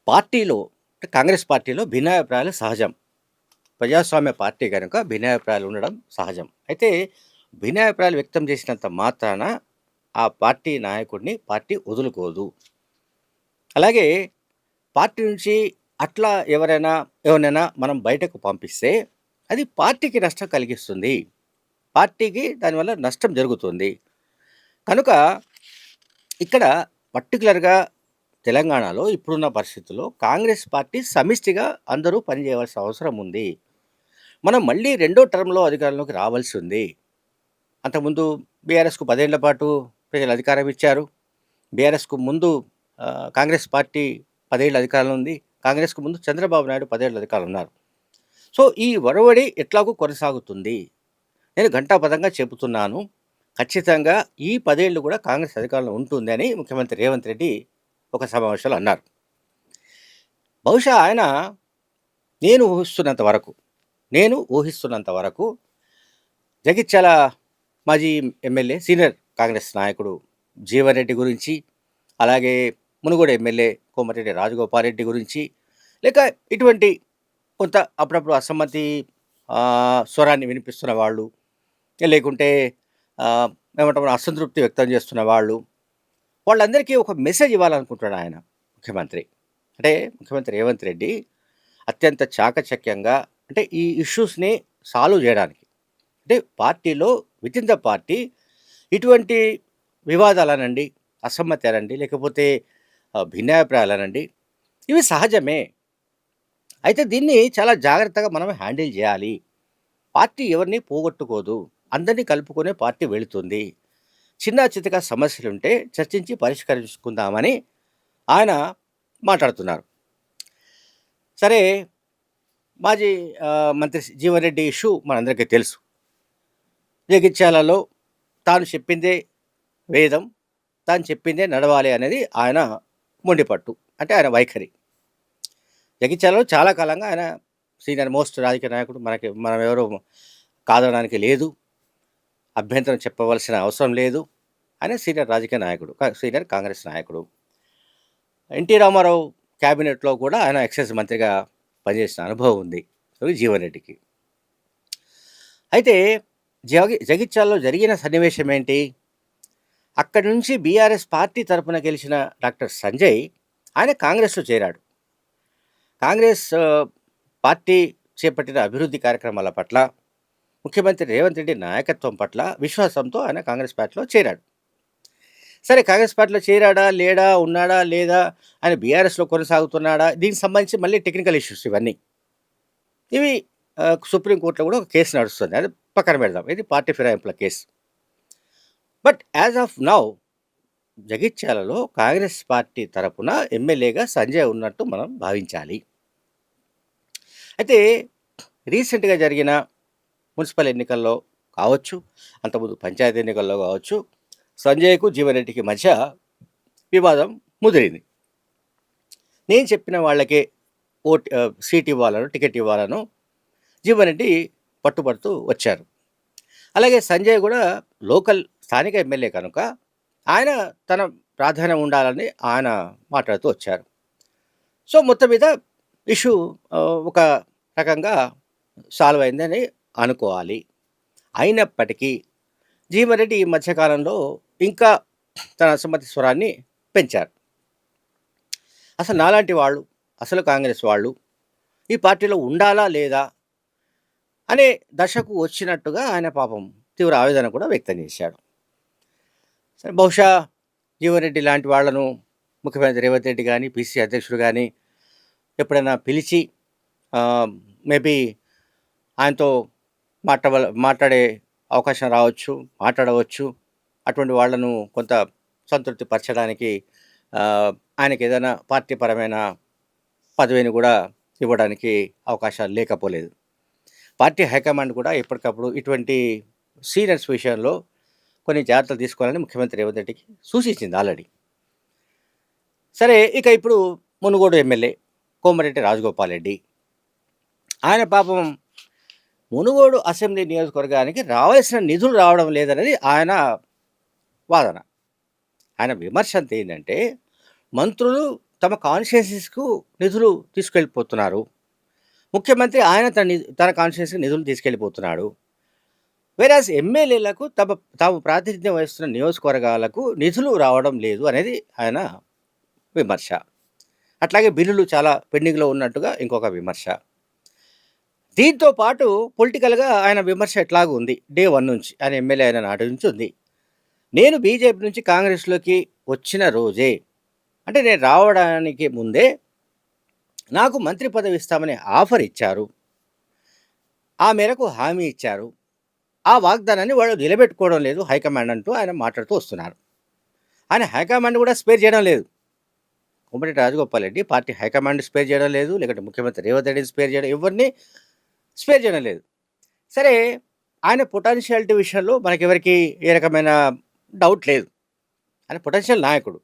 పార్టీలో అంటే కాంగ్రెస్ పార్టీలో భిన్నాభిప్రాయాలు సహజం. ప్రజాస్వామ్య పార్టీ గనుక భిన్నాభిప్రాయాలు ఉండడం సహజం. అయితే భిన్నాభిప్రాయాలు వ్యక్తం చేసినంత మాత్రాన ఆ పార్టీ నాయకుడిని పార్టీ వదులుకోదు. అలాగే పార్టీ నుంచి అట్లా ఎవరినైనా మనం బయటకు పంపిస్తే అది పార్టీకి నష్టం కలిగిస్తుంది. పార్టీకి దానివల్ల నష్టం జరుగుతుంది. కనుక ఇక్కడ పర్టిక్యులర్‌గా తెలంగాణలో ఇప్పుడున్న పరిస్థితుల్లో కాంగ్రెస్ పార్టీ సమిష్టిగా అందరూ పనిచేయవలసిన అవసరం ఉంది. మనం మళ్ళీ రెండో టర్మ్‌లో అధికారంలోకి రావాల్సి ఉంది. అంతకుముందు బీఆర్ఎస్‌కు 10 ఏళ్ల పాటు ప్రజలు అధికారం ఇచ్చారు. బీఆర్ఎస్‌కు ముందు కాంగ్రెస్ పార్టీ 10 ఏళ్ల అధికారంలో ఉంది. కాంగ్రెస్‌కు ముందు చంద్రబాబు నాయుడు 10 ఏళ్ల అధికారంలో ఉన్నారు. సో, ఈ ఒరవడి ఎట్లాగూ కొనసాగుతుంది. నేను ఘంటాపథంగా చెబుతున్నాను. ఖచ్చితంగా ఈ 10 ఏళ్ళు కూడా కాంగ్రెస్ అధికారంలో ఉంటుంది అని ముఖ్యమంత్రి రేవంత్ రెడ్డి ఒక సమావేశంలో అన్నారు. బహుశా ఆయన నేను ఊహిస్తున్నంత వరకు జగిత్యాల మాజీ ఎమ్మెల్యే, సీనియర్ కాంగ్రెస్ నాయకుడు జీవన్ రెడ్డి గురించి, అలాగే మునుగోడు ఎమ్మెల్యే కోమటిరెడ్డి రాజగోపాల్ రెడ్డి గురించి, లేక ఇటువంటి కొంత అప్పుడప్పుడు అసమ్మతి స్వరాన్ని వినిపిస్తున్న వాళ్ళు, లేకుంటే ఏమంటారు అసంతృప్తి వ్యక్తం చేస్తున్న వాళ్ళందరికీ ఒక మెసేజ్ ఇవ్వాలనుకుంటున్నాడు ఆయన ముఖ్యమంత్రి. అంటే ముఖ్యమంత్రి రేవంత్ రెడ్డి అత్యంత చాకచక్యంగా అంటే ఈ ఇష్యూస్‌ని సాల్వ్ చేయడానికి, అంటే పార్టీలో వితిన్ ద పార్టీ ఇటువంటి వివాదాలనండి, అసమ్మతి అనండి, లేకపోతే భిన్నాభిప్రాయాలనండి, ఇవి సహజమే. అయితే దీన్ని చాలా జాగ్రత్తగా మనం హ్యాండిల్ చేయాలి. పార్టీ ఎవరిని పోగొట్టుకోదు. అందరినీ కలుపుకునే పార్టీ వెళుతుంది. చిన్న చితక సమస్యలుంటే చర్చించి పరిష్కరించుకుందామని ఆయన మాట్లాడుతున్నారు. సరే, మాజీ మంత్రి జీవన్ రెడ్డి ఇష్యూ మనందరికీ తెలుసు. జగిత్యాలలో తాను చెప్పిందే వేదం, తాను చెప్పిందే నడవాలి అనేది ఆయన మొండిపట్టు, అంటే ఆయన వైఖరి. జగిత్యాలలో చాలా కాలంగా ఆయన సీనియర్ మోస్ట్ రాజకీయ నాయకుడు. మనం ఎవరు కాదనడానికి లేదు, అభ్యంతరం చెప్పవలసిన అవసరం లేదు. ఆయన సీనియర్ రాజకీయ నాయకుడు, సీనియర్ కాంగ్రెస్ నాయకుడు. ఎన్టీ రామారావు క్యాబినెట్లో కూడా ఆయన ఎక్సైజ్ మంత్రిగా పనిచేసిన అనుభవం ఉంది జీవన్ రెడ్డికి. అయితే జగిత్యాలలో జరిగిన సన్నివేశం ఏంటి? అక్కడి నుంచి బీఆర్ఎస్ పార్టీ తరఫున గెలిచిన డాక్టర్ సంజయ్ ఆయన కాంగ్రెస్లో చేరాడు. కాంగ్రెస్ పార్టీ చేపట్టిన అభివృద్ధి కార్యక్రమాల పట్ల, ముఖ్యమంత్రి రేవంత్ రెడ్డి నాయకత్వం పట్ల విశ్వాసంతో ఆయన కాంగ్రెస్ పార్టీలో చేరాడు. సరే, కాంగ్రెస్ పార్టీలో చేరాడా లేడా, ఉన్నాడా లేదా, ఆయన బీఆర్ఎస్లో కొనసాగుతున్నాడా, దీనికి సంబంధించి మళ్ళీ టెక్నికల్ ఇష్యూస్ ఇవన్నీ. ఇవి సుప్రీంకోర్టులో కూడా ఒక కేసు నడుస్తుంది. అది పక్కన పెడదాం. ఇది పార్టీ ఫిరాయింపుల case. But as of now జగిత్యాలలో కాంగ్రెస్ పార్టీ తరపున ఎమ్మెల్యేగా సంజయ్ ఉన్నట్టు మనం భావించాలి. అయితే రీసెంట్గా జరిగిన మున్సిపల్ ఎన్నికల్లో కావచ్చు, అంతకుముందు పంచాయతీ ఎన్నికల్లో కావచ్చు, సంజయ్కు జీవన్ రెడ్డికి మధ్య వివాదం ముదిరింది. నేను చెప్పిన వాళ్ళకే సీట్ ఇవ్వాలను, టికెట్ ఇవ్వాలను జీవన్ రెడ్డి పట్టుబడుతూ వచ్చారు. అలాగే సంజయ్ కూడా లోకల్ స్థానిక ఎమ్మెల్యే కనుక ఆయన తన ప్రాధాన్యం ఉండాలని ఆయన మాట్లాడుతూ వచ్చారు. సో, మొత్తం మీద ఇష్యూ ఒక రకంగా సాల్వ్ అయిందని అనుకోవాలి. అయినప్పటికీ జీవన్ రెడ్డి ఈ మధ్యకాలంలో ఇంకా తన అసమ్మతి స్వరాన్ని పెంచారు. అసలు నాలాంటి వాళ్ళు, అసలు కాంగ్రెస్ వాళ్ళు ఈ పార్టీలో ఉండాలా లేదా అనే దశకు వచ్చినట్టుగా ఆయన పాపం తీవ్ర ఆవేదన కూడా వ్యక్తం చేశాడు. సరే, బహుశా జీవన్ రెడ్డి లాంటి వాళ్లను ముఖ్యమంత్రి రేవంత్ రెడ్డి కానీ, పిసిసి అధ్యక్షుడు కానీ ఎప్పుడైనా పిలిచి మేబీ ఆయనతో మాట్లాడే అవకాశం రావచ్చు, మాట్లాడవచ్చు. అటువంటి వాళ్లను కొంత సంతృప్తి పరచడానికి ఆయనకి ఏదైనా పార్టీపరమైన పదవిని కూడా ఇవ్వడానికి అవకాశాలు లేకపోలేదు. పార్టీ హైకమాండ్ కూడా ఎప్పటికప్పుడు ఇటువంటి సీనియర్స్ విషయంలో కొన్ని జాగ్రత్తలు తీసుకోవాలని ముఖ్యమంత్రి రేవంత్ రెడ్డికి సూచించింది ఆల్రెడీ. సరే, ఇక ఇప్పుడు మునుగోడు ఎమ్మెల్యే కోమటిరెడ్డి రాజగోపాల్ రెడ్డి, ఆయన పాపం మునుగోడు అసెంబ్లీ నియోజకవర్గానికి రావాల్సిన నిధులు రావడం లేదనేది ఆయన వాదన. ఆయన విమర్శ అంత ఏంటంటే, మంత్రులు తమ కాన్స్టిట్యుయెన్సీస్‌కు నిధులు తీసుకెళ్ళిపోతున్నారు. ముఖ్యమంత్రి ఆయన తన కాన్స్టిట్యుయెన్సీకి నిధులు తీసుకెళ్ళిపోతున్నాడు. వేరాజ్ ఎమ్మెల్యేలకు తాము ప్రాతినిధ్యం వహిస్తున్న నియోజకవర్గాలకు నిధులు రావడం లేదు అనేది ఆయన విమర్శ. అట్లాగే బిల్లులు చాలా పెండింగ్‌లో ఉన్నట్టుగా ఇంకొక విమర్శ. దీంతో పాటు పొలిటికల్‌గా ఆయన విమర్శ ఎట్లాగూ ఉంది. డే 1 నుంచి. ఆయన ఎమ్మెల్యే అయిన నాటి నుంచి ఉంది. నేను బీజేపీ నుంచి కాంగ్రెస్‌లోకి వచ్చిన రోజే, అంటే నేను రావడానికి ముందే నాకు మంత్రి పదవి ఇస్తామని ఆఫర్ ఇచ్చారు. ఆ మేరకు హామీ ఇచ్చారు. ఆ వాగ్దానాన్ని వాళ్ళు నిలబెట్టుకోవడం లేదు హైకమాండ్ అంటూ ఆయన మాట్లాడుతూ వస్తున్నారు. ఆయన హైకమాండ్ కూడా స్పేర్ చేయడం లేదు. Komatireddy Rajagopal Reddy party high command spare చేయడం లేదు, లేకుంటే ముఖ్యమంత్రి రేవంత్ రెడ్డిని స్పేర్ చేయడం, ఎవరిని స్పేర్ చేయడం లేదు. సరే, ఆయన పొటెన్షియాలిటీ విషయంలో మనకెవరికి ఏ రకమైన డౌట్ లేదు. ఆయన పొటెన్షియల్ నాయకుడు.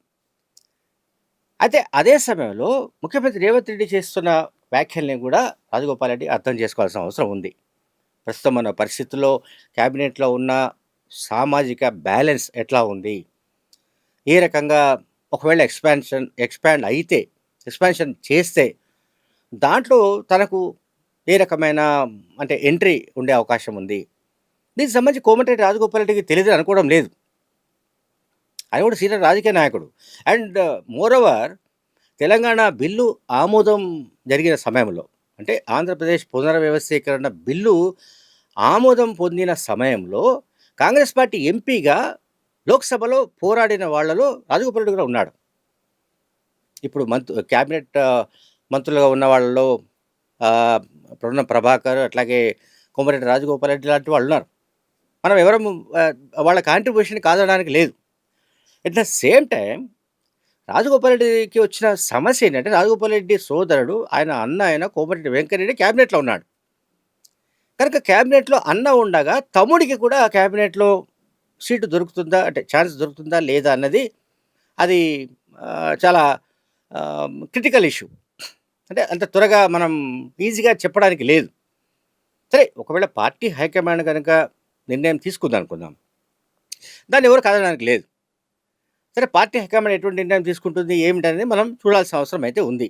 అయితే అదే సమయంలో ముఖ్యమంత్రి రేవంత్ రెడ్డి చేస్తున్న వ్యాఖ్యల్ని కూడా రాజగోపాల్ రెడ్డి అర్థం చేసుకోవాల్సిన అవసరం ఉంది. ప్రస్తుతం మన పరిస్థితుల్లో క్యాబినెట్లో ఉన్న సామాజిక బ్యాలెన్స్ ఎట్లా ఉంది, ఏ రకంగా ఒకవేళ ఎక్స్పాన్షన్ చేస్తే దాంట్లో తనకు ఏ రకమైన అంటే ఎంట్రీ ఉండే అవకాశం ఉంది. దీనికి సంబంధించి కోమటిరెడ్డి రాజగోపాల్ రెడ్డికి తెలియదని అనుకోవడం లేదు. ఆయన కూడా సీనియర్ రాజకీయ నాయకుడు. అండ్ మోరోవర్, తెలంగాణ బిల్లు ఆమోదం జరిగిన సమయంలో, అంటే ఆంధ్రప్రదేశ్ పునర్వ్యవస్థీకరణ బిల్లు ఆమోదం పొందిన సమయంలో కాంగ్రెస్ పార్టీ ఎంపీగా లోక్సభలో పోరాడిన వాళ్ళలో రాజగోపాల్ రెడ్డి కూడా ఉన్నాడు. ఇప్పుడు క్యాబినెట్ మంత్రులుగా ఉన్న వాళ్ళలో పొన్నం ప్రభాకర్, అట్లాగే కోమటిరెడ్డి రాజగోపాల్ రెడ్డి లాంటి వాళ్ళు ఉన్నారు. మనం ఎవరం వాళ్ళ కాంట్రిబ్యూషన్ కాదనడానికి లేదు. At the same time Rajagopal రెడ్డికి వచ్చిన సమస్య ఏంటంటే, రాజగోపాల్ రెడ్డి సోదరుడు, ఆయన అన్న అయిన కోమటిరెడ్డి వెంకటరెడ్డి క్యాబినెట్లో ఉన్నాడు. కనుక క్యాబినెట్లో అన్న ఉండగా తమ్ముడికి కూడా క్యాబినెట్లో సీటు దొరుకుతుందా, అంటే ఛాన్స్ దొరుకుతుందా లేదా అన్నది అది చాలా క్రిటికల్ ఇష్యూ. అంటే అంత త్వరగా మనం ఈజీగా చెప్పడానికి లేదు. సరే, ఒకవేళ పార్టీ హైకమాండ్ కనుక నిర్ణయం తీసుకుందనుకుందాం, దాన్ని ఎవరు కాదనడానికి లేదు. సరే, పార్టీ హైకమాండ్ ఎటువంటి నిర్ణయం తీసుకుంటుంది ఏమిటనేది మనం చూడాల్సిన అవసరం అయితే ఉంది.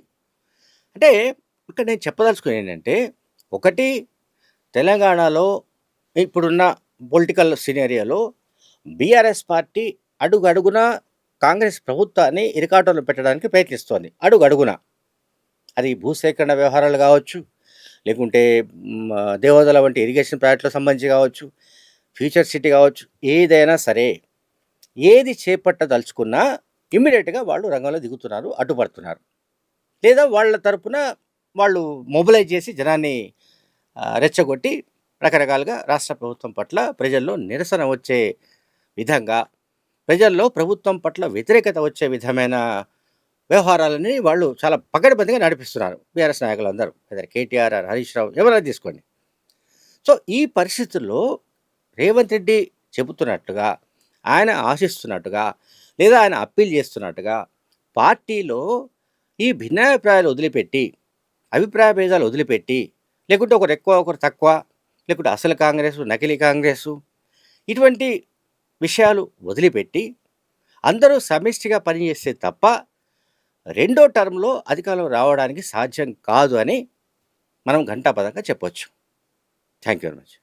అంటే ఇక్కడ నేను చెప్పదలుచుకుని ఏంటంటే, ఒకటి, తెలంగాణలో ఇప్పుడున్న పొలిటికల్ సినేరియోలో బీఆర్ఎస్ పార్టీ అడుగడుగున కాంగ్రెస్ ప్రభుత్వాన్ని ఇరకాటంలో పెట్టడానికి ప్రయత్నిస్తోంది. అడుగడుగున. అది భూసేకరణ వ్యవహారాలు కావచ్చు, లేకుంటే దేవాదుల వంటి ఇరిగేషన్ ప్రాజెక్టులకు సంబంధించి కావచ్చు, ఫ్యూచర్ సిటీ కావచ్చు, ఏదైనా సరే ఏది చేపట్టదలుచుకున్నా ఇమ్మీడియట్గా వాళ్ళు రంగంలో దిగుతున్నారు, అడ్డుపడుతున్నారు. లేదా వాళ్ళ తరపున వాళ్ళు మొబిలైజ్ చేసి జనాన్ని రెచ్చగొట్టి రకరకాలుగా రాష్ట్ర ప్రభుత్వం పట్ల ప్రజల్లో నిరసన వచ్చే విధంగా, ప్రజల్లో ప్రభుత్వం పట్ల వ్యతిరేకత వచ్చే విధమైన వ్యవహారాలని వాళ్ళు చాలా పకడ్బందీగా నడిపిస్తున్నారు బీఆర్ఎస్ నాయకులందరూ. లేదా కేటీఆర్, హరీష్ రావు, ఎవరైనా తీసుకోండి. సో ఈ పరిస్థితుల్లో రేవంత్ రెడ్డి చెబుతున్నట్టుగా, ఆయన ఆశిస్తున్నట్టుగా, లేదా ఆయన అప్పీల్ చేస్తున్నట్టుగా పార్టీలో ఈ భిన్నాభిప్రాయాలు వదిలిపెట్టి, అభిప్రాయ భేదాలు వదిలిపెట్టి, లేకుంటే ఒకరు ఎక్కువ ఒకరు తక్కువ, లేకుంటే అసలు కాంగ్రెసు నకిలీ కాంగ్రెసు, ఇటువంటి విషయాలు వదిలిపెట్టి అందరూ సమిష్టిగా పనిచేస్తే తప్ప రెండో టర్మ్లో అధికారంలో రావడానికి సాధ్యం కాదు అని మనం ఘంటాపథంగా చెప్పొచ్చు. Thank you very much.